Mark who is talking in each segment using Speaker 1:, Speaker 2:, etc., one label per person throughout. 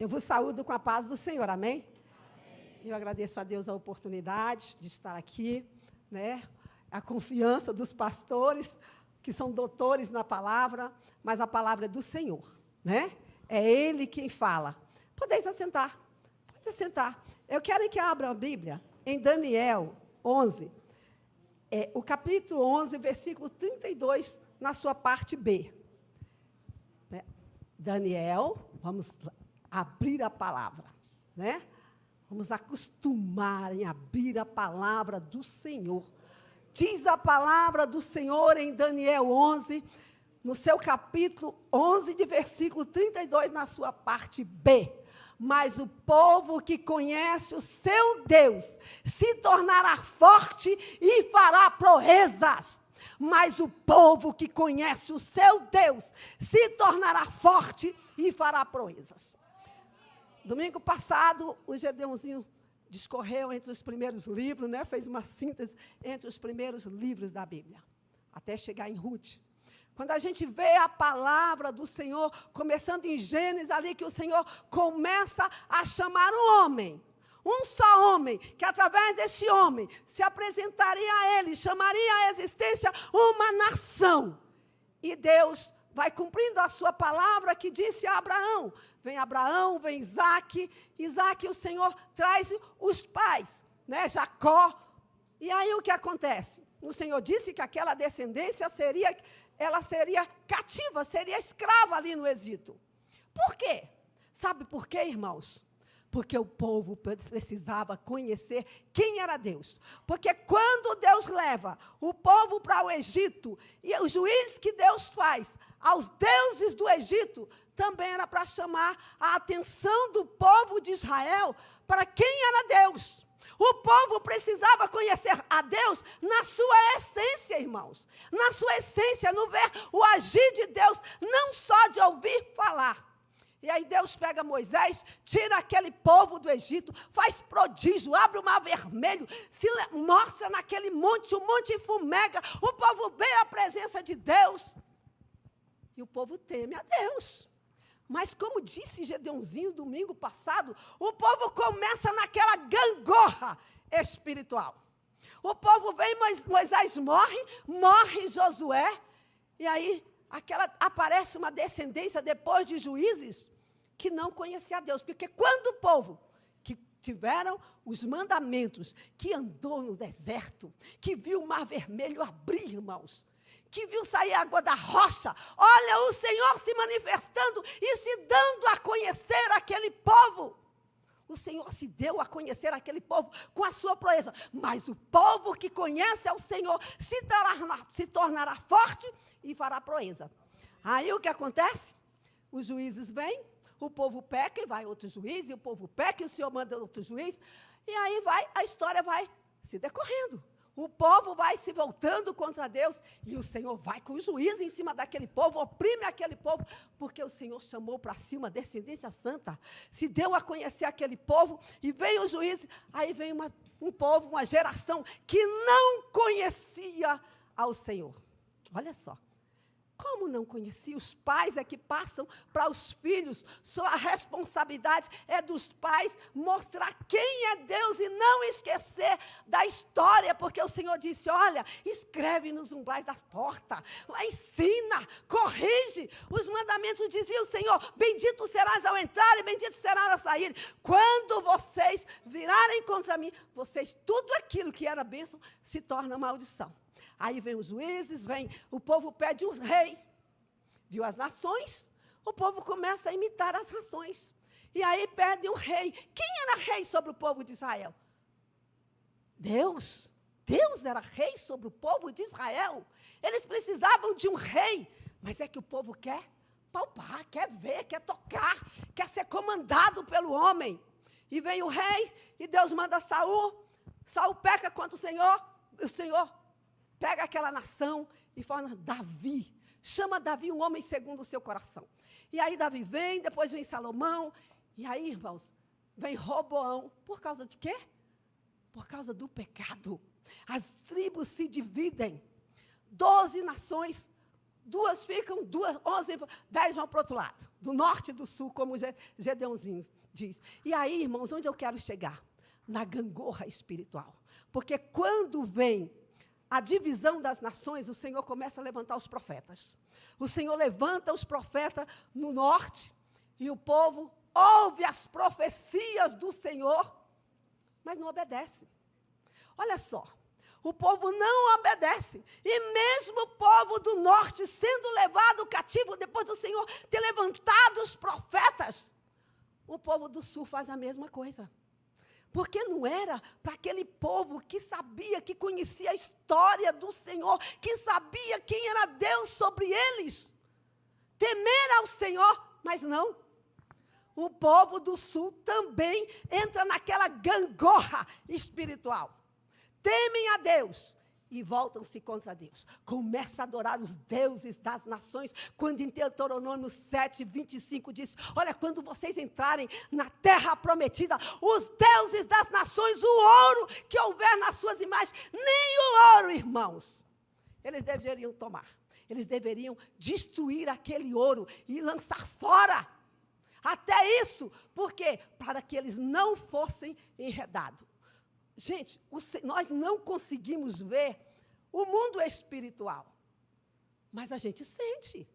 Speaker 1: Eu vos saúdo com a paz do Senhor, amém? Eu agradeço a Deus a oportunidade de estar aqui, né? A confiança dos pastores, que são doutores na palavra, mas a palavra é do Senhor, né? É Ele quem fala. Podeis assentar, pode assentar. Eu quero que abra a Bíblia em Daniel 11, o capítulo 11, versículo 32, na sua parte B. Né? Daniel, vamos abrir a palavra, né? Vamos acostumar em abrir a palavra do Senhor. Diz a palavra do Senhor em Daniel 11, no seu capítulo 11, de versículo 32, na sua parte B. Mas o povo que conhece o seu Deus se tornará forte e fará proezas. Mas o povo que conhece o seu Deus se tornará forte e fará proezas. Domingo passado, o Gedeãozinho discorreu entre os primeiros livros, né? Fez uma síntese entre os primeiros livros da Bíblia, até chegar em Ruth. Quando a gente vê a palavra do Senhor, começando em Gênesis, ali que o Senhor começa a chamar um homem, um só homem, que através desse homem se apresentaria a ele, chamaria à existência uma nação. E Deus vai cumprindo a sua palavra que disse a Abraão, vem Isaque, o Senhor traz os pais, né, Jacó. E aí o que acontece? O Senhor disse que aquela descendência seria cativa, seria escrava ali no Egito. Por quê? Sabe por quê, irmãos? Porque o povo precisava conhecer quem era Deus. Porque quando Deus leva o povo para o Egito, e os juízes que Deus faz aos deuses do Egito, também era para chamar a atenção do povo de Israel para quem era Deus. O povo precisava conhecer a Deus na sua essência, irmãos. Na sua essência, no ver o agir de Deus, não só de ouvir falar. E aí Deus pega Moisés, tira aquele povo do Egito, faz prodígio, abre o mar vermelho, se mostra naquele monte, o monte fumega, o povo vê a presença de Deus. E o povo teme a Deus. Mas como disse Gedeãozinho domingo passado, o povo começa naquela gangorra espiritual. O povo vem, Moisés morre Josué, e aí aparece uma descendência depois de juízes que não conhecia a Deus. Porque quando o povo que tiveram os mandamentos, que andou no deserto, que viu o mar vermelho abrir, irmãos, que viu sair água da rocha, olha o Senhor se manifestando e se dando a conhecer aquele povo. O Senhor se deu a conhecer aquele povo com a sua proeza. Mas o povo que conhece ao Senhor se tornará forte e fará proeza. Aí o que acontece? Os juízes vêm, o povo peca e vai outro juiz, e o povo peca e o Senhor manda outro juiz. E aí a história vai se decorrendo. O povo vai se voltando contra Deus e o Senhor vai com o juízo em cima daquele povo, oprime aquele povo, porque o Senhor chamou para si uma descendência santa, se deu a conhecer aquele povo e veio o juízo, aí vem um povo, uma geração que não conhecia ao Senhor. Olha só. Como não conhecia? Os pais é que passam para os filhos. Só a responsabilidade é dos pais mostrar quem é Deus e não esquecer da história, porque o Senhor disse, olha, escreve nos umbrais das portas, ensina, corrige. Os mandamentos diziam o Senhor, bendito serás ao entrar e bendito serás ao sair. Quando vocês virarem contra mim, tudo aquilo que era bênção se torna maldição. Aí vem os juízes, o povo pede um rei. Viu as nações? O povo começa a imitar as nações. E aí pede um rei. Quem era rei sobre o povo de Israel? Deus. Deus era rei sobre o povo de Israel. Eles precisavam de um rei. Mas é que o povo quer palpar, quer ver, quer tocar, quer ser comandado pelo homem. E vem o rei, e Deus manda Saul. Saul peca contra o Senhor pega aquela nação e fala, Davi, chama Davi um homem segundo o seu coração. E aí Davi vem, depois vem Salomão, e aí, irmãos, vem Roboão. Por causa de quê? Por causa do pecado. As tribos se dividem. 12 nações 2 ficam, 11, 10 vão para o outro lado, do norte e do sul, como Gedeãozinho diz. E aí, irmãos, onde eu quero chegar? Na gangorra espiritual. Porque quando vem a divisão das nações, o Senhor começa a levantar os profetas. O Senhor levanta os profetas no norte, e o povo ouve as profecias do Senhor, mas não obedece. Olha só, o povo não obedece. E mesmo o povo do norte sendo levado cativo, depois do Senhor ter levantado os profetas, o povo do sul faz a mesma coisa. Porque não era para aquele povo que sabia, que conhecia a história do Senhor, que sabia quem era Deus sobre eles, temer ao Senhor, mas não. O povo do sul também entra naquela gangorra espiritual. Temem a Deus e voltam-se contra Deus. Começa a adorar os deuses das nações, quando em Deuteronômio 7, 25 diz, olha, quando vocês entrarem na terra prometida, os deuses das nações, o ouro que houver nas suas imagens, nem o ouro, irmãos, eles deveriam tomar. Eles deveriam destruir aquele ouro e lançar fora. Até isso, por quê? Para que eles não fossem enredados. Gente, nós não conseguimos ver o mundo espiritual, mas a gente sente.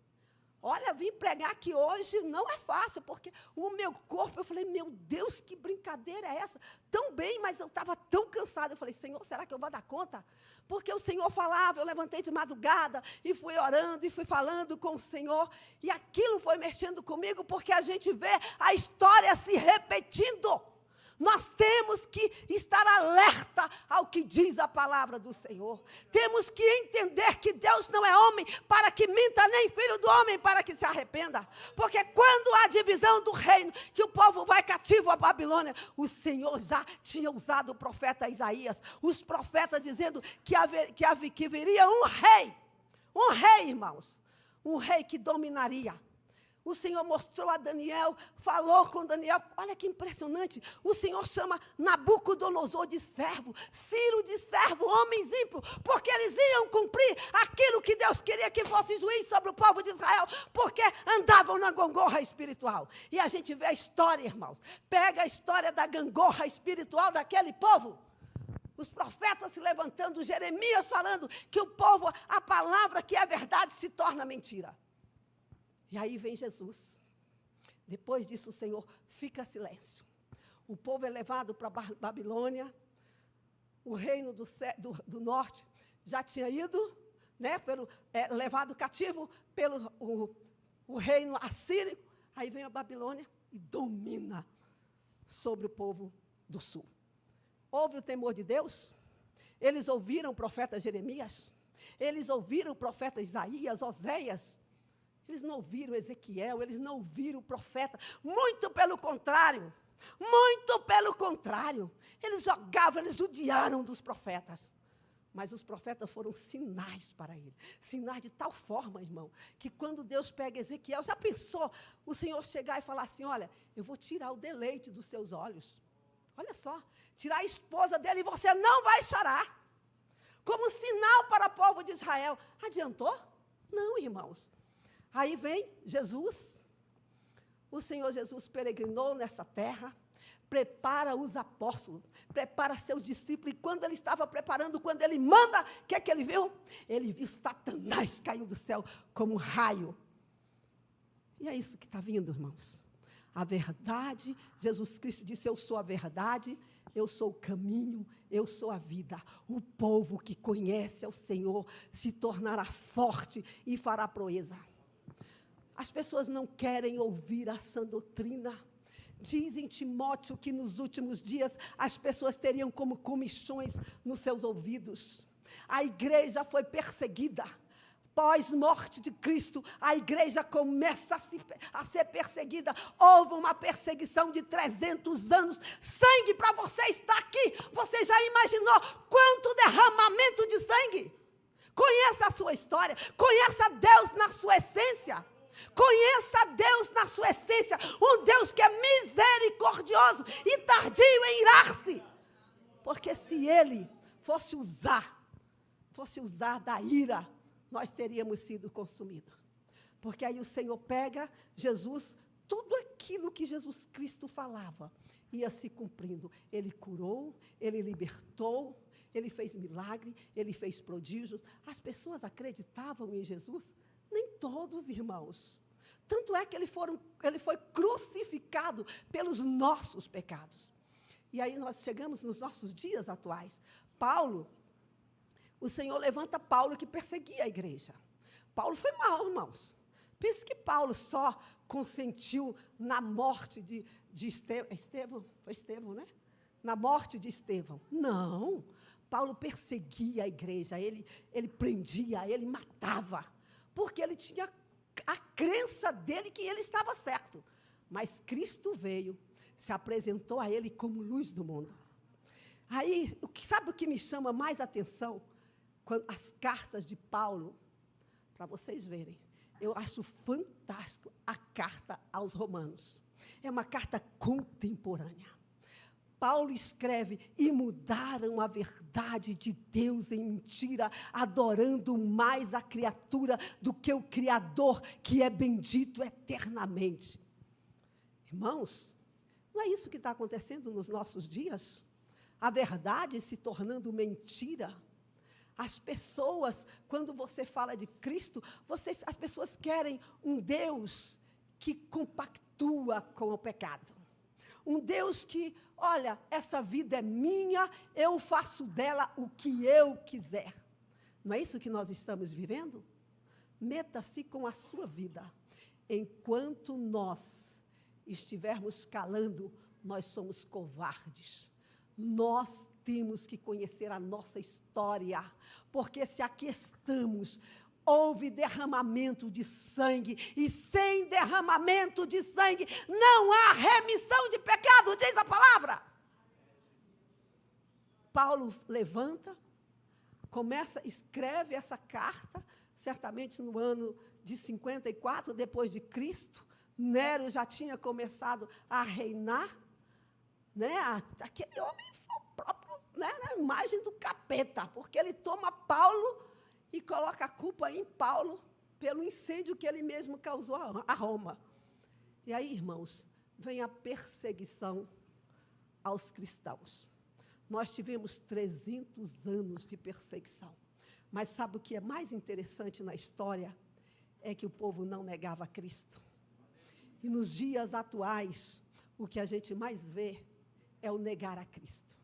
Speaker 1: Olha, vim pregar aqui hoje não é fácil, porque o meu corpo, eu falei, meu Deus, que brincadeira é essa? Tão bem, mas eu estava tão cansada. Eu falei, Senhor, será que eu vou dar conta? Porque o Senhor falava, eu levantei de madrugada e fui orando e fui falando com o Senhor. E aquilo foi mexendo comigo, porque a gente vê a história se repetindo. Nós temos que estar alerta ao que diz a palavra do Senhor. Temos que entender que Deus não é homem para que minta, nem filho do homem para que se arrependa. Porque quando há divisão do reino, que o povo vai cativo à Babilônia, o Senhor já tinha usado o profeta Isaías, os profetas dizendo que viria um rei, irmãos, um rei que dominaria. O Senhor mostrou a Daniel, falou com Daniel, olha que impressionante, o Senhor chama Nabucodonosor de servo, Ciro de servo, homens ímpios, porque eles iam cumprir aquilo que Deus queria que fosse juiz sobre o povo de Israel, porque andavam na gangorra espiritual. E a gente vê a história, irmãos, pega a história da gangorra espiritual daquele povo, os profetas se levantando, Jeremias falando que o povo, a palavra que é verdade se torna mentira. E aí vem Jesus. Depois disso, o Senhor fica silêncio. O povo é levado para a Babilônia. O reino do norte já tinha ido, né, levado cativo pelo o reino assírio. Aí vem a Babilônia e domina sobre o povo do sul. Houve o temor de Deus? Eles ouviram o profeta Jeremias? Eles ouviram o profeta Isaías, Oséias? Eles não viram Ezequiel, eles não viram o profeta, muito pelo contrário, eles jogavam, eles judiaram dos profetas, mas os profetas foram sinais para ele, sinais de tal forma, irmão, que quando Deus pega Ezequiel, já pensou, o Senhor chegar e falar assim, olha, eu vou tirar o deleite dos seus olhos, olha só, tirar a esposa dele e você não vai chorar, como sinal para o povo de Israel, adiantou? Não, irmãos. Aí vem Jesus, o Senhor Jesus peregrinou nessa terra, prepara os apóstolos, prepara seus discípulos, e quando ele estava preparando, quando ele manda, o que é que ele viu? Ele viu Satanás caindo do céu como um raio. E é isso que está vindo, irmãos. A verdade, Jesus Cristo disse, eu sou a verdade, eu sou o caminho, eu sou a vida. O povo que conhece ao Senhor se tornará forte e fará proeza. As pessoas não querem ouvir a sã doutrina. Diz em Timóteo que nos últimos dias as pessoas teriam como comichões nos seus ouvidos. A igreja foi perseguida. Pós-morte de Cristo, a igreja começa a ser perseguida. Houve uma perseguição de 300 anos. Sangue para você estar aqui. Você já imaginou quanto derramamento de sangue? Conheça a sua história. Conheça Deus na sua essência. Conheça Deus na sua essência, um Deus que é misericordioso e tardio em irar-se, porque se Ele fosse usar da ira nós teríamos sido consumidos. Porque aí o Senhor pega Jesus, tudo aquilo que Jesus Cristo falava, ia se cumprindo. Ele curou, ele libertou, ele fez milagre, ele fez prodígios. As pessoas acreditavam em Jesus? Nem todos, irmãos. Tanto é que ele foi crucificado pelos nossos pecados. E aí nós chegamos nos nossos dias atuais. Paulo, o Senhor levanta Paulo que perseguia a igreja. Paulo foi mau, irmãos. Pense que Paulo só consentiu na morte de Estevão. Foi Estevão, né? Na morte de Estevão. Não. Paulo perseguia a igreja, ele prendia, ele matava. Porque ele tinha a crença dele que ele estava certo. Mas Cristo veio, se apresentou a ele como luz do mundo. Aí, sabe o que me chama mais atenção? As cartas de Paulo, para vocês verem. Eu acho fantástico a carta aos Romanos. É uma carta contemporânea. Paulo escreve, e mudaram a verdade de Deus em mentira, adorando mais a criatura do que o Criador, que é bendito eternamente. Irmãos, não é isso que está acontecendo nos nossos dias? A verdade se tornando mentira. As pessoas, quando você fala de Cristo, as pessoas querem um Deus que compactua com o pecado. Um Deus que, olha, essa vida é minha, eu faço dela o que eu quiser. Não é isso que nós estamos vivendo? Meta-se com a sua vida. Enquanto nós estivermos calando, nós somos covardes. Nós temos que conhecer a nossa história, porque se aqui estamos, houve derramamento de sangue, e sem derramamento de sangue não há remissão de pecado, diz a palavra. Paulo levanta, escreve essa carta, certamente no ano de 54 depois de Cristo. Nero já tinha começado a reinar, né? Aquele homem foi o próprio, né, a imagem do capeta, porque ele toma Paulo e coloca a culpa em Paulo pelo incêndio que ele mesmo causou a Roma. E aí, irmãos, vem a perseguição aos cristãos. Nós tivemos 300 anos de perseguição. Mas sabe o que é mais interessante na história? É que o povo não negava Cristo. E nos dias atuais, o que a gente mais vê é o negar a Cristo.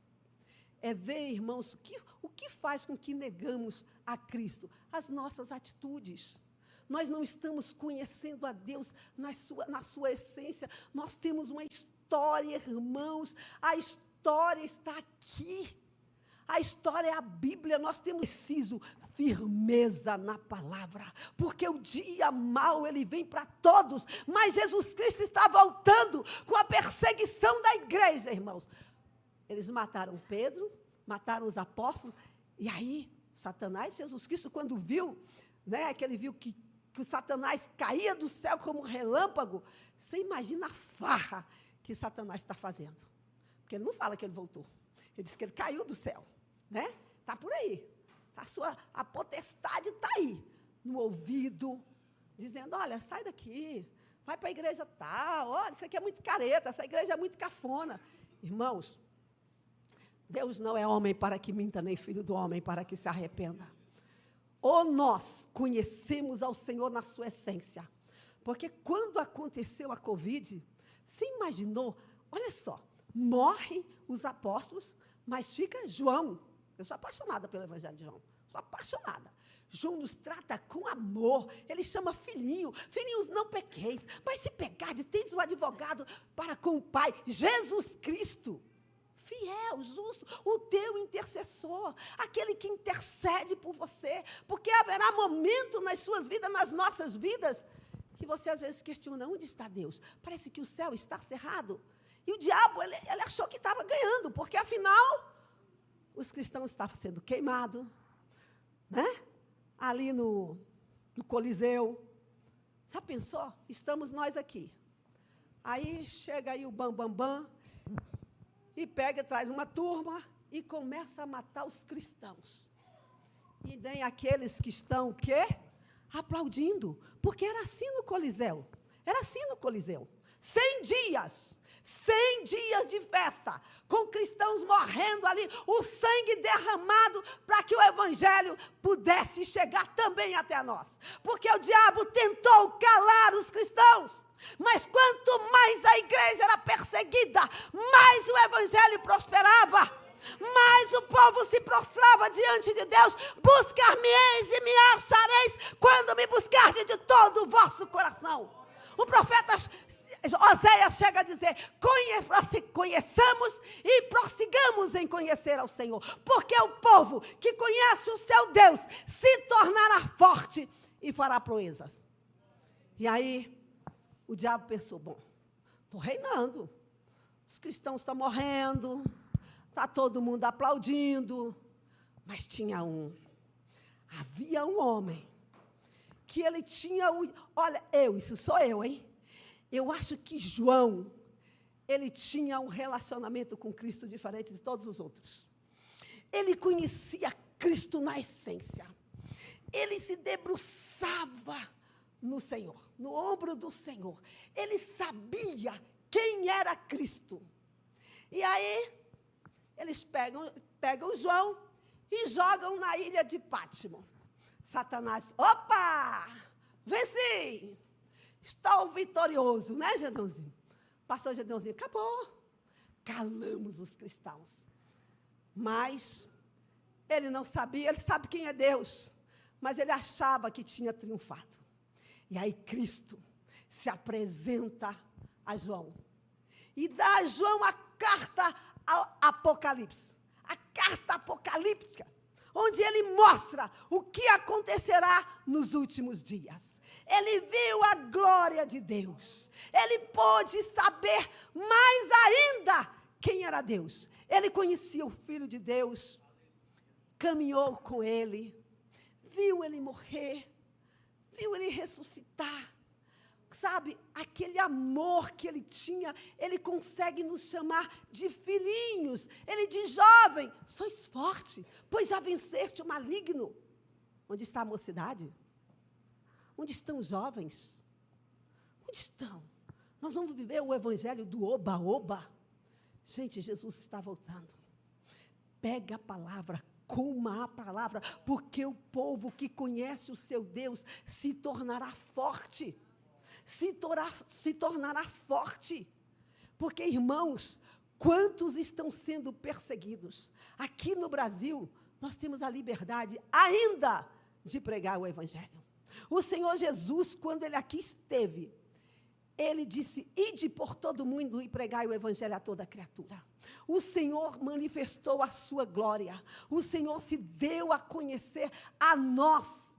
Speaker 1: É ver, irmãos, o que faz com que negamos a Cristo? As nossas atitudes. Nós não estamos conhecendo a Deus na sua essência. Nós temos uma história, irmãos. A história está aqui. A história é a Bíblia. Nós temos preciso firmeza na palavra. Porque o dia mau, ele vem para todos. Mas Jesus Cristo está voltando com a perseguição da igreja, irmãos. Eles mataram Pedro, mataram os apóstolos, e aí, Satanás, Jesus Cristo, quando viu, né, que ele viu que o Satanás caía do céu como um relâmpago, você imagina a farra que Satanás está fazendo. Porque ele não fala que ele voltou, ele diz que ele caiu do céu, né? Está por aí, a potestade está aí, no ouvido, dizendo, olha, sai daqui, vai para a igreja tal, olha, isso aqui é muito careta, essa igreja é muito cafona. Irmãos, Deus não é homem para que minta, nem filho do homem para que se arrependa. Ou nós conhecemos ao Senhor na sua essência. Porque quando aconteceu a Covid, você imaginou, olha só, morrem os apóstolos, mas fica João. Eu sou apaixonada pelo Evangelho de João, sou apaixonada. João nos trata com amor, ele chama filhinho, filhinhos não pequeis, mas se pecardes, tendes um advogado para com o Pai, Jesus Cristo. Fiel, justo, o teu intercessor, aquele que intercede por você, porque haverá momento nas suas vidas, nas nossas vidas, que você às vezes questiona, onde está Deus? Parece que o céu está cerrado, e o diabo, ele achou que estava ganhando, porque afinal, os cristãos estavam sendo queimados, né? Ali no Coliseu, já pensou? Estamos nós aqui, aí chega aí o bam, e pega, traz uma turma e começa a matar os cristãos. e nem aqueles que estão, o quê? Aplaudindo. Porque era assim no Coliseu. Era assim no Coliseu. 100 dias. 100 dias de festa, com cristãos morrendo ali, o sangue derramado para que o evangelho pudesse chegar também até nós. Porque o diabo tentou calar os cristãos, mas quanto mais a igreja era perseguida, mais o evangelho prosperava, mais o povo se prostrava diante de Deus. Buscar-me-eis e me achareis, quando me buscardes de todo o vosso coração. O profeta Oséias chega a dizer: conheçamos e prossigamos em conhecer ao Senhor, porque o povo que conhece o seu Deus se tornará forte e fará proezas. E aí o diabo pensou: bom, estou reinando, os cristãos estão morrendo, está todo mundo aplaudindo, mas havia um homem que ele tinha olha, isso sou eu, hein? Eu acho que João, ele tinha um relacionamento com Cristo diferente de todos os outros. Ele conhecia Cristo na essência. Ele se debruçava no Senhor, no ombro do Senhor. Ele sabia quem era Cristo. E aí, eles pegam João e jogam na ilha de Pátimo. Satanás, opa, venci! Estou vitorioso, né, Gedãozinho? Pastor Gedãozinho, acabou. Calamos os cristãos. Mas ele não sabia, ele sabe quem é Deus, mas ele achava que tinha triunfado. E aí Cristo se apresenta a João e dá a João a carta ao Apocalipse, a carta apocalíptica, onde ele mostra o que acontecerá nos últimos dias. Ele viu a glória de Deus. Ele pôde saber mais ainda quem era Deus. Ele conhecia o Filho de Deus, caminhou com ele, viu ele morrer, viu ele ressuscitar. Sabe, aquele amor que ele tinha, ele consegue nos chamar de filhinhos. Ele diz: jovem, sois forte, pois já venceste o maligno. Onde está a mocidade? Onde estão os jovens? Onde estão? Nós vamos viver o evangelho do oba-oba. Gente, Jesus está voltando. Pega a palavra, coma a palavra, porque o povo que conhece o seu Deus se tornará forte. Se tornará forte. Porque, irmãos, quantos estão sendo perseguidos? Aqui no Brasil, nós temos a liberdade ainda de pregar o evangelho. O Senhor Jesus, quando ele aqui esteve, ele disse: ide por todo mundo e pregai o evangelho a toda criatura. O Senhor manifestou a sua glória. O Senhor se deu a conhecer a nós,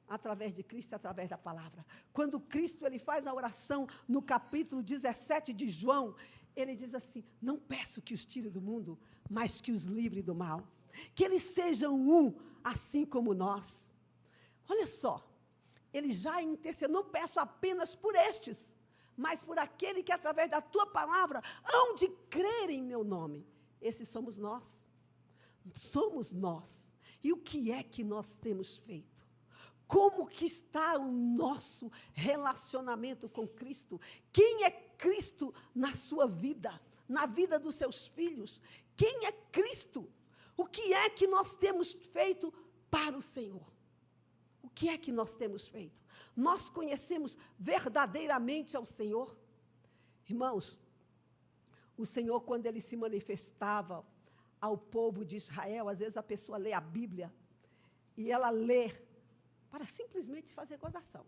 Speaker 1: através de Cristo, através da palavra. Quando Cristo ele faz a oração no capítulo 17 de João, ele diz assim: não peço que os tire do mundo, mas que os livre do mal. Que eles sejam um, assim como nós. Olha só, ele já intercedeu: não peço apenas por estes, mas por aquele que através da tua palavra hão de crer em meu nome. Esses somos nós. Somos nós. E o que é que nós temos feito? Como que está o nosso relacionamento com Cristo? Quem é Cristo na sua vida? Na vida dos seus filhos? Quem é Cristo? O que é que nós temos feito para o Senhor? O que é que nós temos feito? Nós conhecemos verdadeiramente ao Senhor? Irmãos, o Senhor, quando Ele se manifestava ao povo de Israel, às vezes a pessoa lê a Bíblia e ela lê para simplesmente fazer gozação.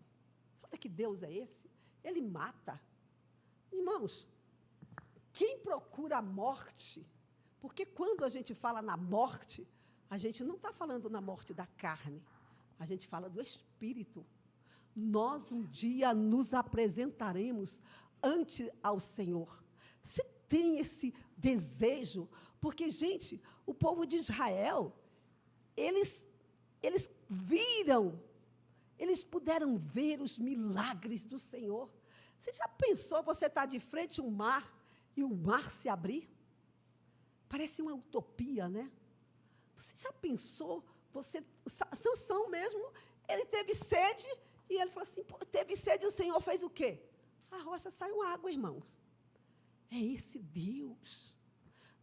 Speaker 1: Olha que Deus é esse? Ele mata. Irmãos, quem procura a morte, porque quando a gente fala na morte, a gente não está falando na morte da carne, a gente fala do espírito. Nós um dia nos apresentaremos ante ao Senhor. Você tem esse desejo? Porque, gente, o povo de Israel, eles viram, eles puderam ver os milagres do Senhor. Você já pensou, você está de frente a um mar e o mar se abrir? Parece uma utopia, né? Você já pensou Sansão mesmo, ele teve sede, e ele falou assim, teve sede, e o Senhor fez o quê? A rocha saiu água, irmãos. É esse Deus.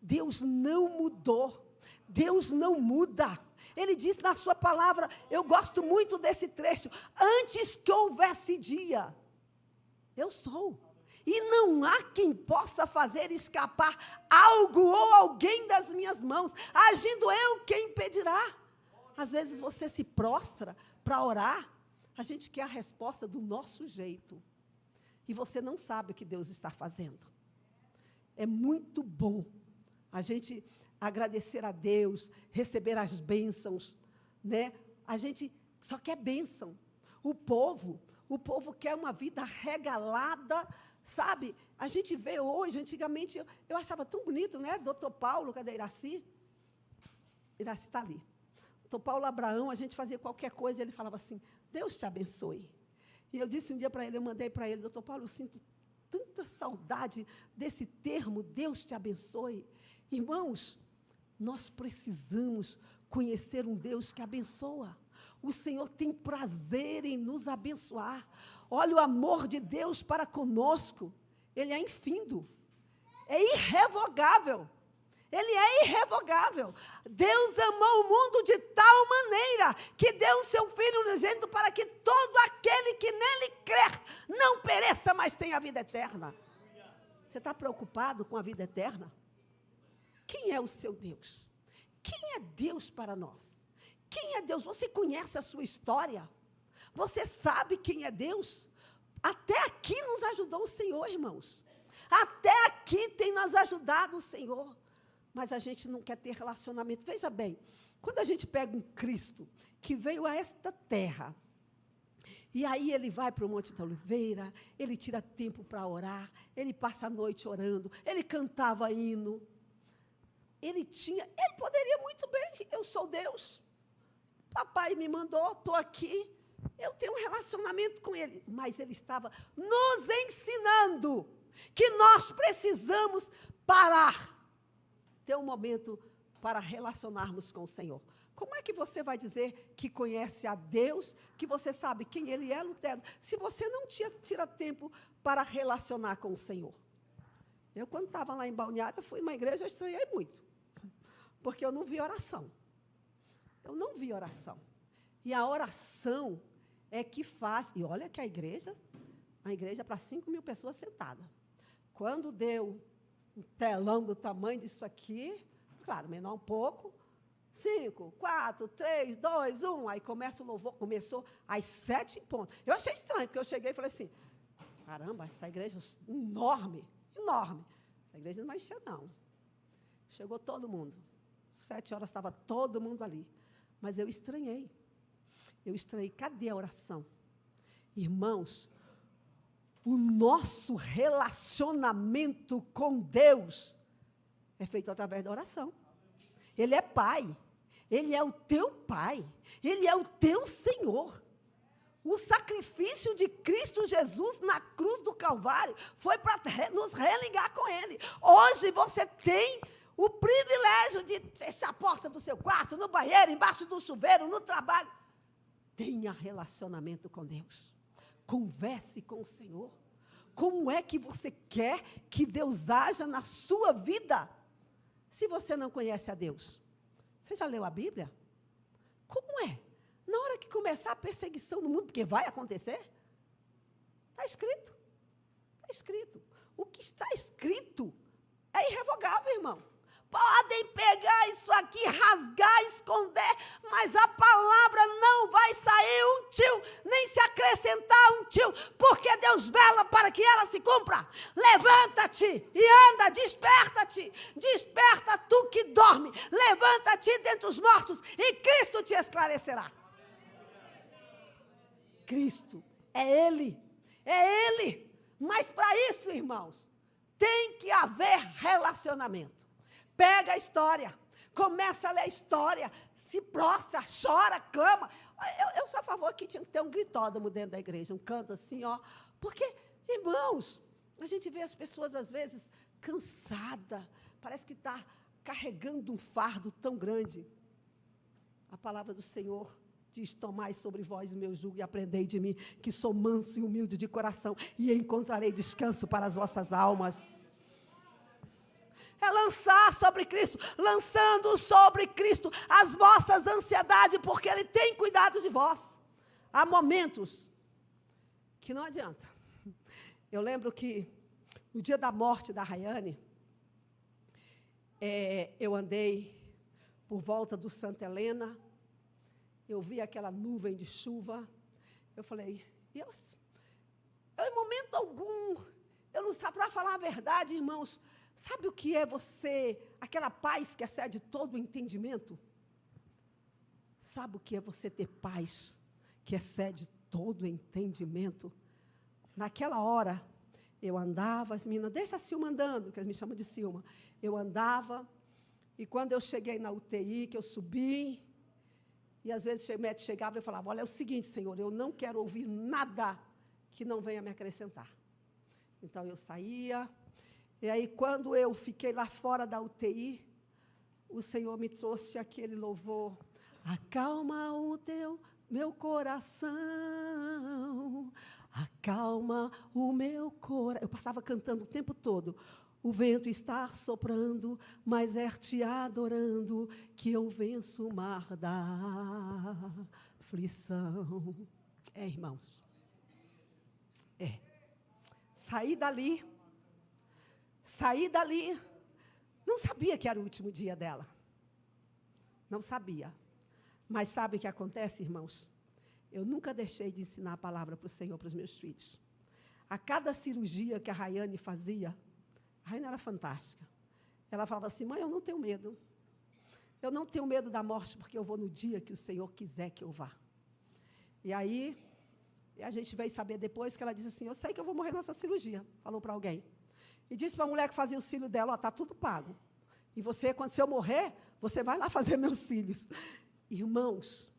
Speaker 1: Deus não mudou. Deus não muda. Ele diz na sua palavra, eu gosto muito desse trecho, antes que houvesse dia, eu sou. E não há quem possa fazer escapar algo ou alguém das minhas mãos. Agindo eu, quem impedirá? Às vezes você se prostra para orar, a gente quer a resposta do nosso jeito. E você não sabe o que Deus está fazendo. É muito bom a gente agradecer a Deus, receber as bênçãos, né? A gente só quer bênção. O povo quer uma vida regalada, sabe? A gente vê hoje, antigamente, eu achava tão bonito, né? Doutor Paulo, cadê Iraci? Iraci está ali. Doutor Paulo Abraão, a gente fazia qualquer coisa, e ele falava assim, Deus te abençoe. E eu disse um dia para ele, eu mandei para ele, doutor Paulo, eu sinto tanta saudade desse termo, Deus te abençoe. Irmãos, nós precisamos conhecer um Deus que abençoa. O Senhor tem prazer em nos abençoar. Olha o amor de Deus para conosco. Ele é infindo. É irrevogável. Ele é irrevogável. Deus amou o mundo de tal maneira que deu o seu Filho unigênito para que todo aquele que nele crer não pereça, mas tenha a vida eterna. Você está preocupado com a vida eterna? Quem é o seu Deus? Quem é Deus para nós? Quem é Deus? Você conhece a sua história? Você sabe quem é Deus? Até aqui nos ajudou o Senhor, irmãos. Até aqui tem nos ajudado o Senhor. Mas a gente não quer ter relacionamento. Veja bem, quando a gente pega um Cristo que veio a esta terra, e aí ele vai para o Monte da Oliveira, ele tira tempo para orar, ele passa a noite orando, ele cantava hino, ele poderia muito bem, eu sou Deus, papai me mandou, estou aqui, eu tenho um relacionamento com ele, mas ele estava nos ensinando que nós precisamos parar, ter um momento para relacionarmos com o Senhor. Como é que você vai dizer que conhece a Deus, que você sabe quem Ele é, Lutero, se você não tira tempo para relacionar com o Senhor? Eu, quando estava lá em Balneário, eu fui numa igreja, eu estranhei muito, porque eu não vi oração. Eu não vi oração. E a oração é que faz, e olha que a igreja para 5.000 pessoas sentadas. Quando deu um telão do tamanho disso aqui, claro, menor um pouco, 5, 4, 3, 2, 1, aí começa o louvor, começou às 7 pontos. Eu achei estranho, porque eu cheguei e falei assim, caramba, essa igreja enorme, enorme. Essa igreja não vai encher, não. Chegou todo mundo. 7 horas estava todo mundo ali. Mas eu estranhei. Cadê a oração? Irmãos, o nosso relacionamento com Deus é feito através da oração. Ele é Pai. Ele é o teu Pai. Ele é o teu Senhor. O sacrifício de Cristo Jesus na cruz do Calvário foi para nos religar com Ele. Hoje você tem o privilégio de fechar a porta do seu quarto, no banheiro, embaixo do chuveiro, no trabalho. Tenha relacionamento com Deus. Converse com o Senhor. Como é que você quer que Deus haja na sua vida, se você não conhece a Deus? Você já leu a Bíblia? Como é? Na hora que começar a perseguição no mundo, porque vai acontecer, está escrito. Está escrito. O que está escrito é irrevogável, irmão. Podem pegar isso aqui, rasgar, esconder, mas a palavra não vai sair um tio, nem se acrescentar um tio, porque Deus vela para que ela se cumpra. Levanta-te e anda, desperta-te, desperta tu que dorme, levanta-te dentre os mortos e Cristo te esclarecerá. Cristo, é Ele, mas para isso, irmãos, tem que haver relacionamento. Pega a história, começa a ler a história, se prostra, chora, clama. Eu sou a favor que tinha que ter um gritódromo dentro da igreja, um canto assim, ó. Porque, irmãos, a gente vê as pessoas, às vezes, cansadas, parece que está carregando um fardo tão grande. A palavra do Senhor diz: tomai sobre vós o meu jugo e aprendei de mim, que sou manso e humilde de coração, e encontrarei descanso para as vossas almas. É lançar sobre Cristo, lançando sobre Cristo as vossas ansiedades, porque Ele tem cuidado de vós. Há momentos que não adianta. Eu lembro que no dia da morte da Rayane, eu andei por volta do Santa Helena, eu vi aquela nuvem de chuva, eu falei, Deus, em momento algum, eu não sabia, para falar a verdade, irmãos, sabe o que é você, aquela paz que excede todo o entendimento? Sabe o que é você ter paz que excede todo o entendimento? Naquela hora, eu andava, as meninas, deixa a Silma andando, que eles me chamam de Silma. Eu andava, e quando eu cheguei na UTI, que eu subi, e às vezes o médico chegava e falava, olha, é o seguinte, Senhor, eu não quero ouvir nada que não venha me acrescentar. Então, eu saía, e aí, quando eu fiquei lá fora da UTI, o Senhor me trouxe aquele louvor, acalma o meu coração, acalma o meu coração. Eu passava cantando o tempo todo. O vento está soprando, mas é te adorando, que eu venço o mar da aflição. Irmãos. Saí dali, não sabia que era o último dia dela. Não sabia. Mas sabe o que acontece, irmãos? Eu nunca deixei de ensinar a palavra para o Senhor, para os meus filhos. A cada cirurgia que a Rayane fazia, a Rayane era fantástica. Ela falava assim, mãe, eu não tenho medo. Eu não tenho medo da morte, porque eu vou no dia que o Senhor quiser que eu vá. E aí, a gente veio saber depois que ela disse assim, eu sei que eu vou morrer nessa cirurgia, falou para alguém. E disse para a mulher que fazia o cílio dela, está tudo pago. E você, quando eu morrer, você vai lá fazer meus cílios. Irmãos,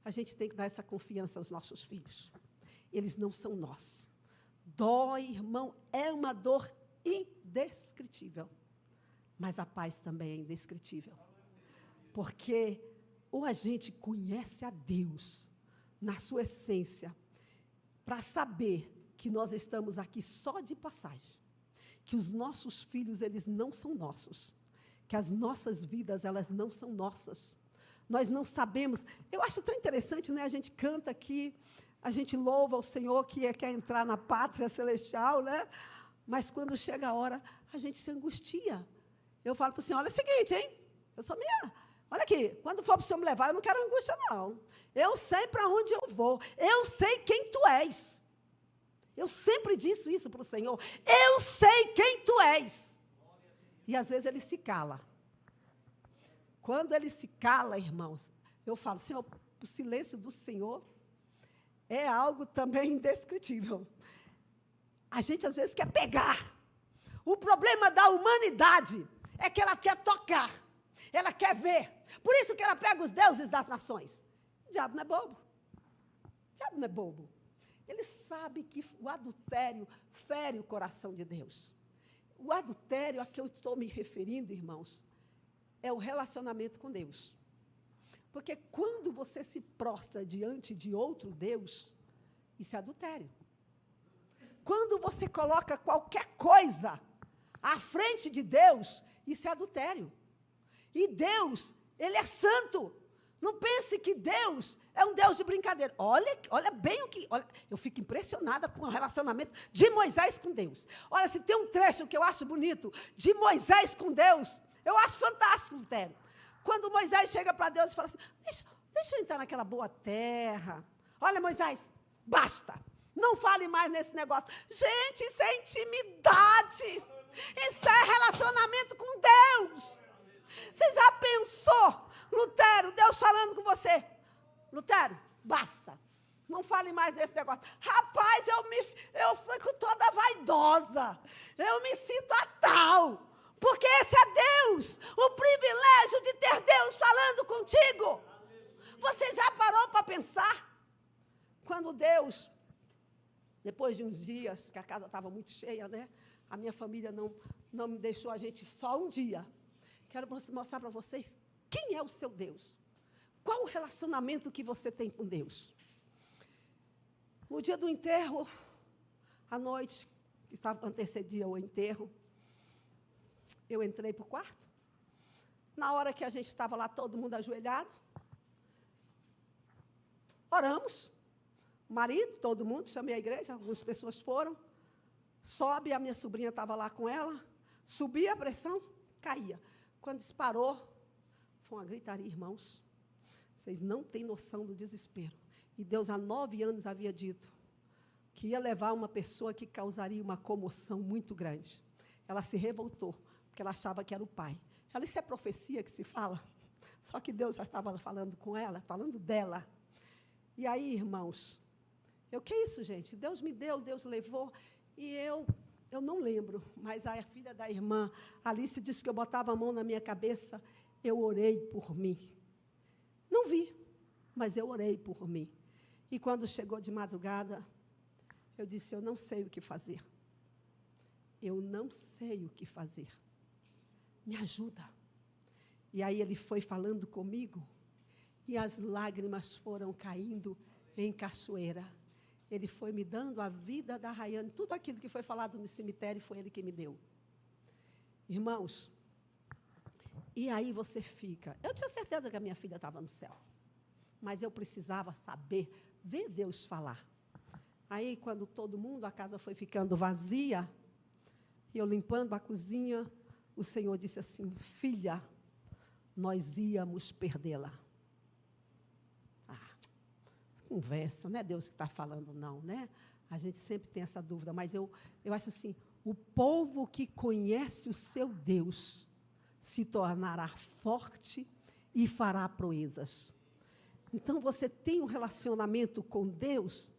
Speaker 1: a gente tem que dar essa confiança aos nossos filhos. Eles não são nossos. Dói, irmão, é uma dor indescritível. Mas a paz também é indescritível. Porque ou a gente conhece a Deus na sua essência, para saber que nós estamos aqui só de passagem, que os nossos filhos, eles não são nossos, que as nossas vidas, elas não são nossas. Nós não sabemos. Eu acho tão interessante, né? A gente canta aqui, a gente louva o Senhor que quer entrar na pátria celestial, né? Mas quando chega a hora, a gente se angustia. Eu falo para o Senhor, olha o seguinte, hein? Eu sou minha... Olha aqui, quando for para o Senhor me levar, eu não quero angústia, não. Eu sei para onde eu vou. Eu sei quem tu és. Eu sempre disse isso para o Senhor. Eu sei quem tu és. E às vezes ele se cala. Quando ele se cala, irmãos, eu falo, Senhor, o silêncio do Senhor é algo também indescritível. A gente às vezes quer pegar. O problema da humanidade é que ela quer tocar. Ela quer ver. Por isso que ela pega os deuses das nações. O diabo não é bobo. O diabo não é bobo. Ele sabe que o adultério fere o coração de Deus. O adultério a que eu estou me referindo, irmãos, é o relacionamento com Deus. Porque quando você se prostra diante de outro Deus, isso é adultério. Quando você coloca qualquer coisa à frente de Deus, isso é adultério. E Deus, Ele é santo. Não pense que Deus é um Deus de brincadeira. Olha bem o que... Olha, eu fico impressionada com o relacionamento de Moisés com Deus. Olha, se tem um trecho que eu acho bonito, de Moisés com Deus, eu acho fantástico, Lutero. Quando Moisés chega para Deus e fala assim, deixa eu entrar naquela boa terra. Olha, Moisés, basta. Não fale mais nesse negócio. Gente, isso é intimidade. Isso é relacionamento com Deus. Você já pensou, Lutero, Deus falando com você? Lutero, basta. Não fale mais desse negócio. Rapaz, eu fico toda vaidosa. Eu me sinto a tal. Porque esse é Deus. O privilégio de ter Deus falando contigo. Você já parou para pensar? Quando Deus, depois de uns dias, que a casa estava muito cheia, né? A minha família não me deixou a gente só um dia. Quero mostrar para vocês quem é o seu Deus. Qual o relacionamento que você tem com Deus? No dia do enterro, à noite, que antecedia o enterro, eu entrei para o quarto. Na hora que a gente estava lá, todo mundo ajoelhado, oramos. Marido, todo mundo, chamei a igreja, algumas pessoas foram. Sobe, a minha sobrinha estava lá com ela. Subia a pressão, caía. Quando disparou, foi uma gritaria, irmãos. Vocês não têm noção do desespero. E Deus, há 9 anos, havia dito que ia levar uma pessoa que causaria uma comoção muito grande. Ela se revoltou, porque ela achava que era o pai. Ela, isso é profecia que se fala? Só que Deus já estava falando com ela, falando dela. E aí, irmãos, que isso, gente? Deus me deu, Deus levou, e eu não lembro, mas a filha da irmã, Alice, disse que eu botava a mão na minha cabeça, eu orei por mim. Não vi, mas eu orei por mim. E quando chegou de madrugada, eu disse, eu não sei o que fazer. Eu não sei o que fazer. Me ajuda. E aí ele foi falando comigo, e as lágrimas foram caindo em cachoeira. Ele foi me dando a vida da Rayane, tudo aquilo que foi falado no cemitério, foi ele que me deu. Irmãos, e aí você fica, eu tinha certeza que a minha filha estava no céu, mas eu precisava saber, ver Deus falar. Aí, quando todo mundo, a casa foi ficando vazia, e eu limpando a cozinha, o Senhor disse assim, filha, nós íamos perdê-la. Conversa, não é Deus que está falando, não, né? A gente sempre tem essa dúvida, mas eu acho assim, o povo que conhece o seu Deus se tornará forte e fará proezas. Então, você tem um relacionamento com Deus,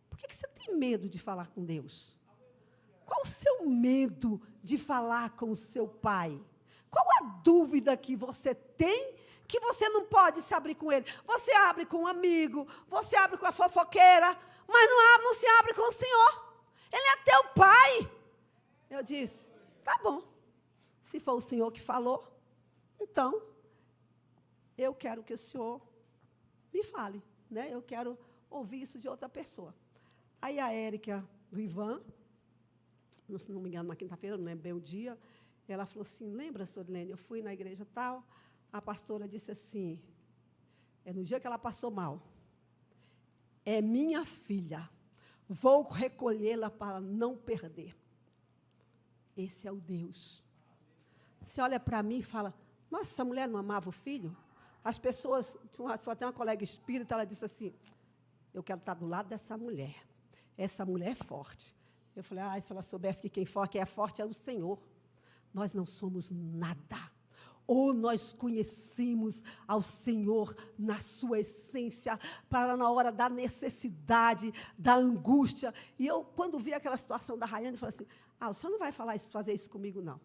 Speaker 1: por que você tem medo de falar com Deus? Qual o seu medo de falar com o seu pai? Qual a dúvida que você tem que você não pode se abrir com ele? Você abre com um amigo, você abre com a fofoqueira, mas não se abre com o Senhor. Ele é teu pai. Eu disse, tá bom. Se for o Senhor que falou, então, eu quero que o Senhor me fale, né? Eu quero ouvir isso de outra pessoa. Aí a Érica, do Ivan, se não me engano, uma quinta-feira, não lembro bem o dia, ela falou assim, lembra, Sorilene, eu fui na igreja tal, a pastora disse assim, no dia que ela passou mal, é minha filha, vou recolhê-la para não perder. Esse é o Deus. Você olha para mim e fala, nossa, essa mulher não amava o filho? As pessoas, foi até uma colega espírita, ela disse assim, eu quero estar do lado dessa mulher. Essa mulher é forte. Eu falei, se ela soubesse que quem é forte é o Senhor. Nós não somos nada. Ou nós conhecemos ao Senhor na sua essência, para na hora da necessidade, da angústia. E eu, quando vi aquela situação da Rayane, falei assim, o senhor não vai fazer isso comigo, não.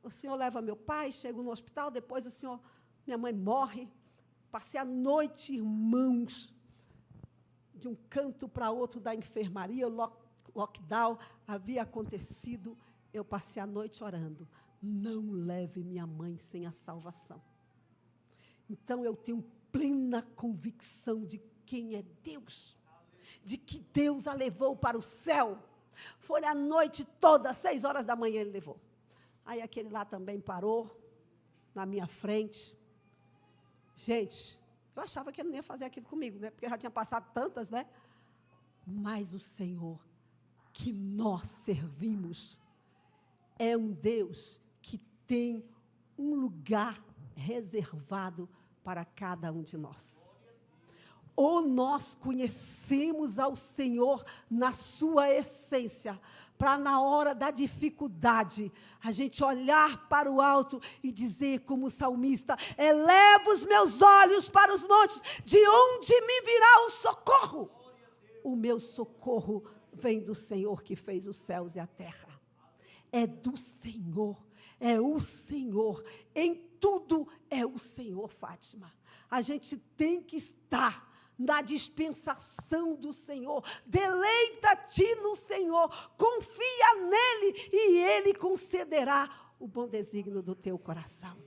Speaker 1: O senhor leva meu pai, chego no hospital, depois minha mãe morre. Passei a noite, irmãos, de um canto para outro da enfermaria, lockdown havia acontecido, eu passei a noite orando. Não leve minha mãe sem a salvação. Então, eu tenho plena convicção de quem é Deus, de que Deus a levou para o céu. Foi a noite toda, 6 horas da manhã ele levou. Aí aquele lá também parou, na minha frente. Gente, eu achava que ele não ia fazer aquilo comigo, né? Porque eu já tinha passado tantas, né? Mas o Senhor que nós servimos é um Deus que tem um lugar reservado para cada um de nós. Ou nós conhecemos ao Senhor na sua essência, para na hora da dificuldade, a gente olhar para o alto e dizer como o salmista, eleva os meus olhos para os montes, de onde me virá o socorro? O meu socorro vem do Senhor que fez os céus e a terra. É do Senhor, é o Senhor, em tudo é o Senhor, Fátima. A gente tem que estar na dispensação do Senhor, deleita-te no Senhor, confia nele e ele concederá o bom desígnio do teu coração.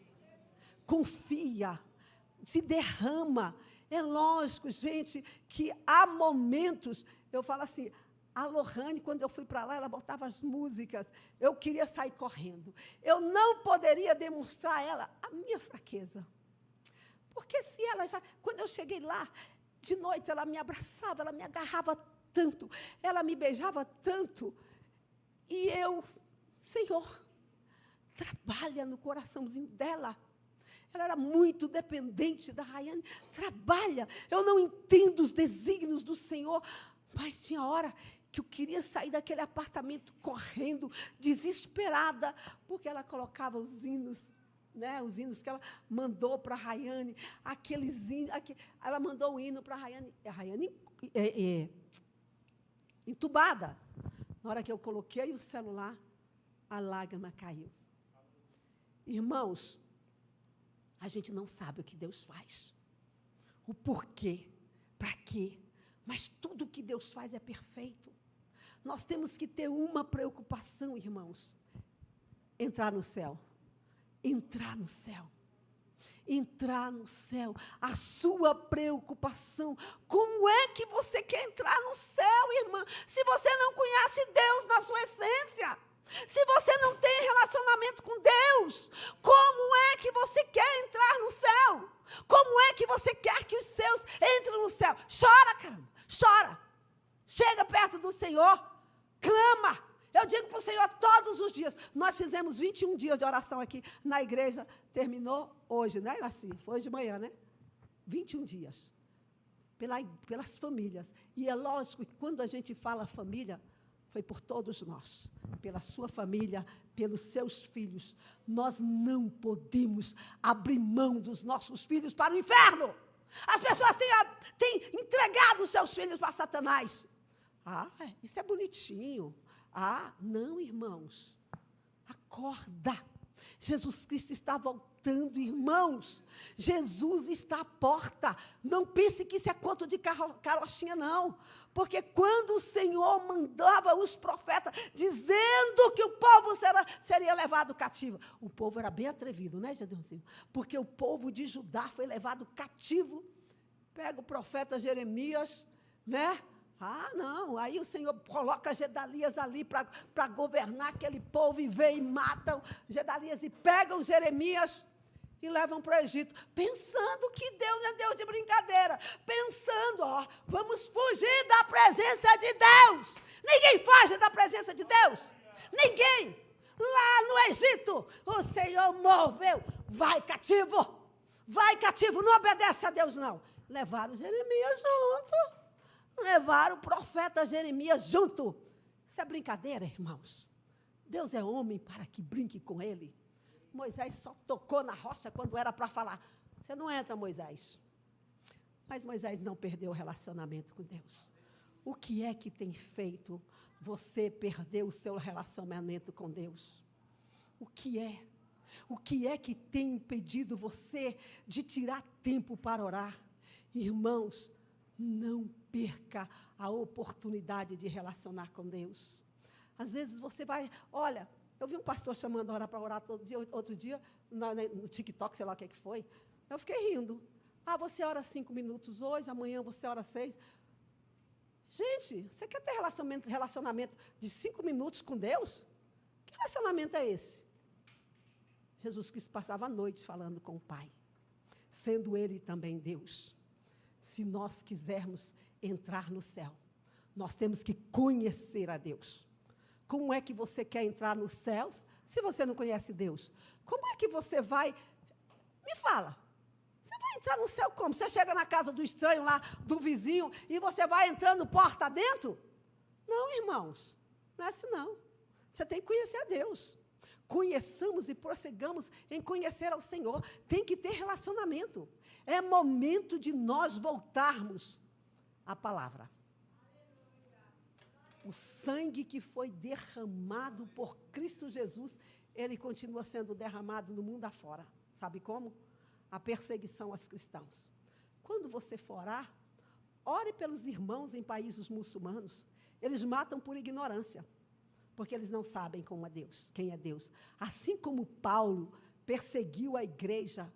Speaker 1: Confia, se derrama. É lógico, gente, que há momentos, eu falo assim, a Lohane, quando eu fui para lá, ela botava as músicas, eu queria sair correndo. Eu não poderia demonstrar a ela a minha fraqueza. Porque se ela já, quando eu cheguei lá, de noite ela me abraçava, ela me agarrava tanto, ela me beijava tanto, e eu, Senhor, trabalha no coraçãozinho dela. Ela era muito dependente da Rayane, trabalha, eu não entendo os desígnios do Senhor, mas tinha hora que eu queria sair daquele apartamento correndo, desesperada, porque ela colocava os hinos, né, os hinos que ela mandou para a Rayane, aqueles hinos, ela mandou um hino para a Rayane entubada. Na hora que eu coloquei o celular, a lágrima caiu. Irmãos, a gente não sabe o que Deus faz, o porquê, para quê, mas tudo que Deus faz é perfeito. Nós temos que ter uma preocupação, irmãos, entrar no céu. Entrar no céu. Entrar no céu. A sua preocupação. Como é que você quer entrar no céu, irmã? Se você não conhece Deus na sua essência. Se você não tem relacionamento com Deus. Como é que você quer entrar no céu? Como é que você quer que os seus entrem no céu? Chora, caramba. Chora. Chega perto do Senhor. Clama. Eu digo para o Senhor todos os dias. Nós fizemos 21 dias de oração aqui na igreja. Terminou hoje, né, Iraci? Foi hoje de manhã, né? 21 dias. Pelas famílias. E é lógico que quando a gente fala família, foi por todos nós. Pela sua família, pelos seus filhos. Nós não podemos abrir mão dos nossos filhos para o inferno. As pessoas têm entregado os seus filhos para Satanás. Ah, isso é bonitinho. Ah, não, irmãos. Acorda. Jesus Cristo está voltando, irmãos. Jesus está à porta. Não pense que isso é conto de carochinha, não. Porque quando o Senhor mandava os profetas, dizendo que o povo seria levado cativo. O povo era bem atrevido, né, Gedãozinho? Porque o povo de Judá foi levado cativo. Pega o profeta Jeremias, né? Ah, não, aí o Senhor coloca Gedalias ali para governar aquele povo e vem e matam Gedalias e pegam Jeremias e levam para o Egito, pensando que Deus é Deus de brincadeira, pensando, ó, vamos fugir da presença de Deus. Ninguém foge da presença de Deus, ninguém. Lá no Egito, o Senhor moveu, vai cativo, não obedece a Deus não. Levaram Jeremias junto. Levaram o profeta Jeremias junto. Isso é brincadeira, irmãos. Deus é homem para que brinque com ele. Moisés só tocou na rocha quando era para falar. Você não entra, Moisés. Mas Moisés não perdeu o relacionamento com Deus. O que é que tem feito você perder o seu relacionamento com Deus? O que é? O que é que tem impedido você de tirar tempo para orar? Irmãos, não perca a oportunidade de relacionar com Deus. Às vezes você vai, olha, eu vi um pastor chamando a orar para orar todo dia, outro dia, no TikTok, sei lá o que foi, eu fiquei rindo. Ah, você ora 5 minutos hoje, amanhã você ora 6. Gente, você quer ter relacionamento de 5 minutos com Deus? Que relacionamento é esse? Jesus Cristo passava a noite falando com o Pai, sendo Ele também Deus. Se nós quisermos entrar no céu, nós temos que conhecer a Deus. Como é que você quer entrar nos céus se você não conhece Deus? Como é que você vai? Me fala. Você vai entrar no céu como? Você chega na casa do estranho lá, do vizinho, e você vai entrando porta dentro? Não, irmãos. Não é assim, não. Você tem que conhecer a Deus. Conheçamos e prossigamos em conhecer ao Senhor. Tem que ter relacionamento. É momento de nós voltarmos à palavra. O sangue que foi derramado por Cristo Jesus, ele continua sendo derramado no mundo afora. Sabe como? A perseguição aos cristãos. Quando você for orar, ore pelos irmãos em países muçulmanos. Eles matam por ignorância, porque eles não sabem como é Deus, quem é Deus. Assim como Paulo perseguiu a igreja,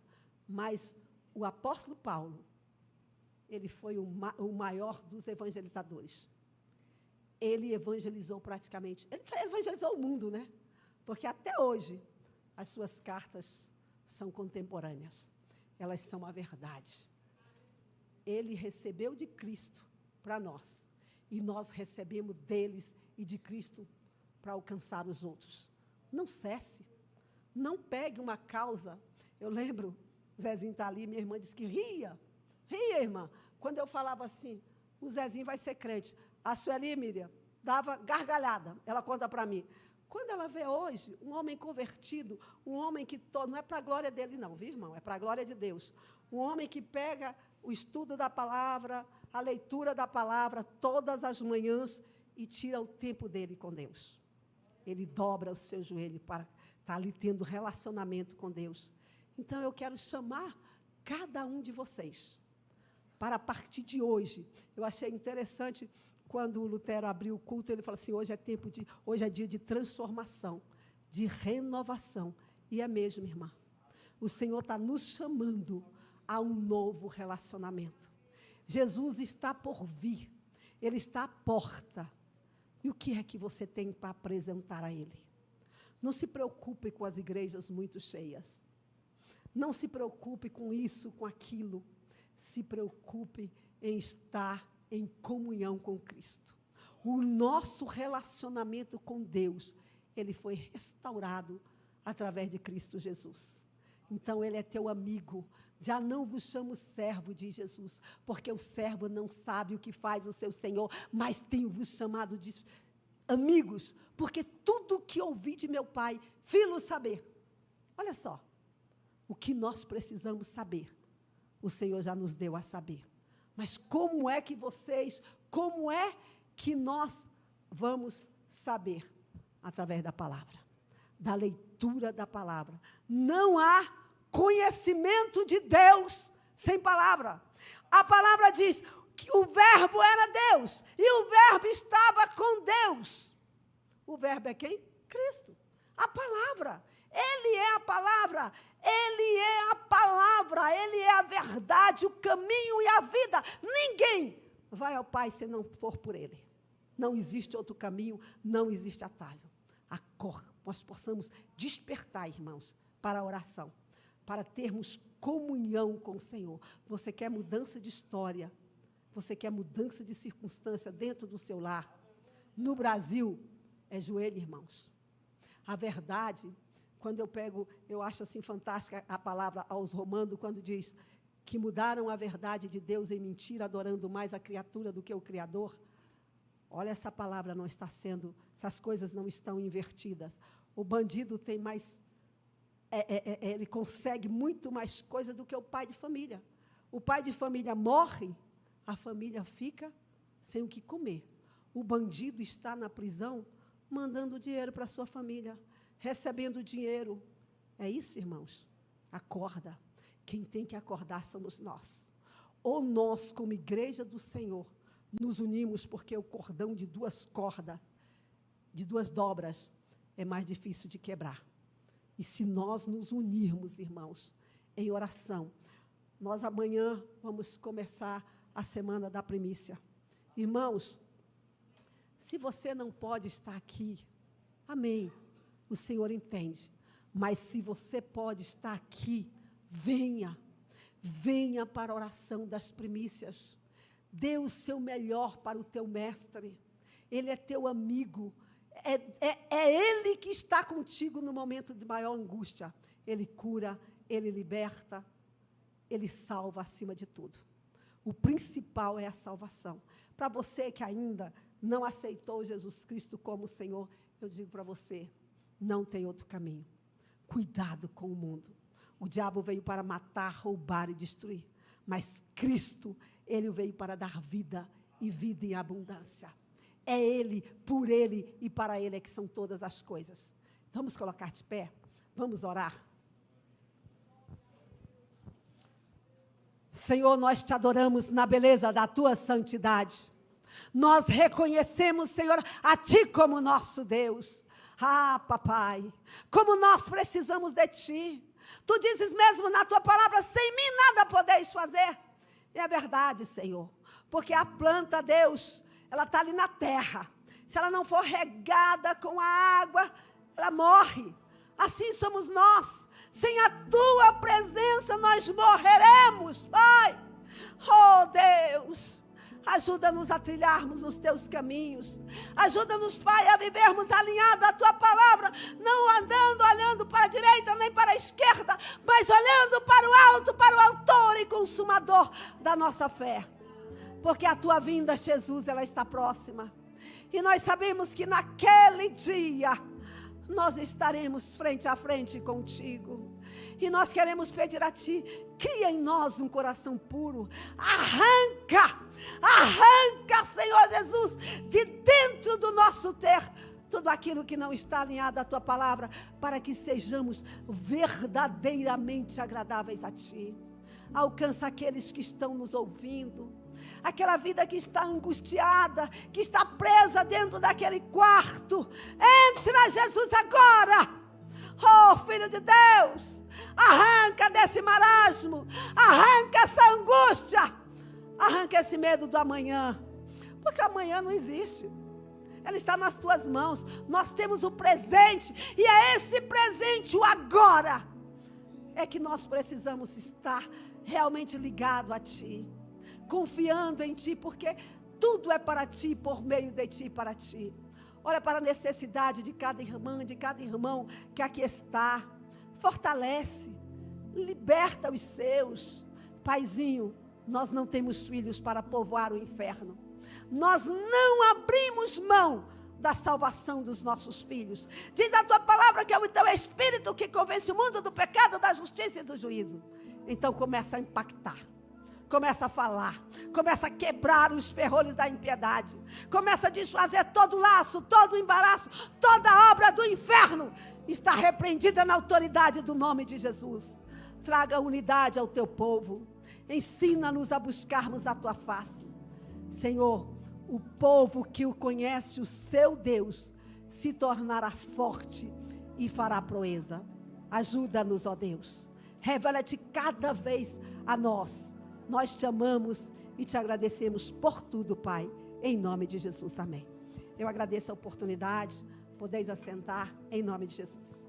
Speaker 1: mas o apóstolo Paulo, ele foi o maior dos evangelizadores. Ele evangelizou praticamente, ele evangelizou o mundo, né? Porque até hoje, as suas cartas são contemporâneas. Elas são a verdade. Ele recebeu de Cristo para nós. E nós recebemos deles e de Cristo para alcançar os outros. Não cesse. Não pegue uma causa. Eu lembro, Zezinho está ali, minha irmã disse que ria. Ria, irmã. Quando eu falava assim, o Zezinho vai ser crente. A Sueli, Miriam, dava gargalhada. Ela conta para mim. Quando ela vê hoje um homem convertido, um homem que não é para a glória dele não, viu, irmão? É para a glória de Deus. Um homem que pega o estudo da palavra, a leitura da palavra todas as manhãs e tira o tempo dele com Deus. Ele dobra o seu joelho para estar ali tendo relacionamento com Deus. Então, eu quero chamar cada um de vocês para a partir de hoje. Eu achei interessante quando o Lutero abriu o culto, ele falou assim, hoje é dia de transformação, de renovação. E é mesmo, irmã. O Senhor está nos chamando a um novo relacionamento. Jesus está por vir. Ele está à porta. E o que é que você tem para apresentar a Ele? Não se preocupe com as igrejas muito cheias. Não se preocupe com isso, com aquilo. Se preocupe em estar em comunhão com Cristo. O nosso relacionamento com Deus, ele foi restaurado através de Cristo Jesus. Então, Ele é teu amigo. Já não vos chamo servo, diz Jesus, porque o servo não sabe o que faz o seu Senhor, mas tenho-vos chamado de amigos, porque tudo o que ouvi de meu Pai, filo saber. Olha só, o que nós precisamos saber, o Senhor já nos deu a saber. Mas como é que nós vamos saber? Através da palavra, da leitura da palavra. Não há conhecimento de Deus sem palavra. A palavra diz que o verbo era Deus, e o verbo estava com Deus. O verbo é quem? Cristo. A palavra. Ele é a palavra. Ele é a palavra. Ele é a verdade, o caminho e a vida. Ninguém vai ao Pai se não for por Ele. Não existe outro caminho, não existe atalho. Nós possamos despertar, irmãos, para a oração, para termos comunhão com o Senhor. Você quer mudança de história, você quer mudança de circunstância dentro do seu lar. No Brasil, é joelho, irmãos. A verdade, quando eu acho assim fantástica a palavra aos Romanos, quando diz que mudaram a verdade de Deus em mentira, adorando mais a criatura do que o Criador. Olha, essa palavra não está sendo, essas coisas não estão invertidas. O bandido tem mais, ele consegue muito mais coisa do que o pai de família. O pai de família morre, a família fica sem o que comer. O bandido está na prisão, mandando dinheiro para a sua família, recebendo dinheiro. É isso, irmãos? Acorda. Quem tem que acordar somos nós. Ou nós, como igreja do Senhor, nos unimos, porque o cordão de duas cordas, de duas dobras, é mais difícil de quebrar. E se nós nos unirmos, irmãos, em oração, nós amanhã vamos começar a semana da primícia. Irmãos, se você não pode estar aqui, amém, o Senhor entende. Mas se você pode estar aqui, venha para a oração das primícias. Dê o seu melhor para o teu mestre. Ele é teu amigo. É Ele que está contigo no momento de maior angústia. Ele cura, Ele liberta, Ele salva acima de tudo. O principal é a salvação. Para você que ainda não aceitou Jesus Cristo como Senhor, eu digo para você, não tem outro caminho. Cuidado com o mundo. O diabo veio para matar, roubar e destruir. Mas Cristo, Ele veio para dar vida e vida em abundância. É Ele, por Ele e para Ele é que são todas as coisas. Vamos colocar de pé? Vamos orar? Senhor, nós te adoramos na beleza da Tua santidade. Nós reconhecemos, Senhor, a Ti como nosso Deus. Ah, papai, como nós precisamos de Ti. Tu dizes mesmo na tua palavra, sem mim nada podeis fazer. E é verdade, Senhor, porque a planta, Deus, ela está ali na terra. Se ela não for regada com a água, ela morre. Assim somos nós. Sem a tua presença nós morreremos, Pai. Oh, Deus, ajuda-nos a trilharmos os teus caminhos. Ajuda-nos, Pai, a vivermos alinhados à tua palavra, não andando, olhando para a direita nem para a esquerda, mas olhando para o alto, para o autor e consumador da nossa fé. Porque a tua vinda, Jesus, ela está próxima. E nós sabemos que naquele dia nós estaremos frente a frente contigo. E nós queremos pedir a ti, cria em nós um coração puro. Arranca, Senhor Jesus, de dentro do nosso ter, tudo aquilo que não está alinhado à tua palavra, para que sejamos verdadeiramente agradáveis a ti. Alcança aqueles que estão nos ouvindo. Aquela vida que está angustiada, que está presa dentro daquele quarto. Entra, Jesus, agora. Oh, Filho de Deus, arranca desse marasmo, arranca essa angústia, arranca esse medo do amanhã, porque amanhã não existe. Ela está nas tuas mãos. Nós temos o presente, e é esse presente, o agora, é que nós precisamos estar realmente ligado a ti, confiando em ti, porque tudo é para ti, por meio de ti, para ti. Olha para a necessidade de cada irmã, de cada irmão que aqui está. Fortalece, liberta os seus. Paizinho, nós não temos filhos para povoar o inferno. Nós não abrimos mão da salvação dos nossos filhos. Diz a tua palavra que é o teu Espírito que convence o mundo do pecado, da justiça e do juízo. Então começa a impactar. Começa a falar, começa a quebrar os ferrolhos da impiedade, começa a desfazer todo o laço, todo o embaraço, toda a obra do inferno está repreendida na autoridade do nome de Jesus. Traga unidade ao teu povo, ensina-nos a buscarmos a tua face. Senhor, o povo que o conhece, o seu Deus, se tornará forte e fará proeza. Ajuda-nos, ó Deus, revela-te cada vez a nós. Nós te amamos e te agradecemos por tudo, Pai, em nome de Jesus, amém. Eu agradeço a oportunidade, podeis assentar, em nome de Jesus.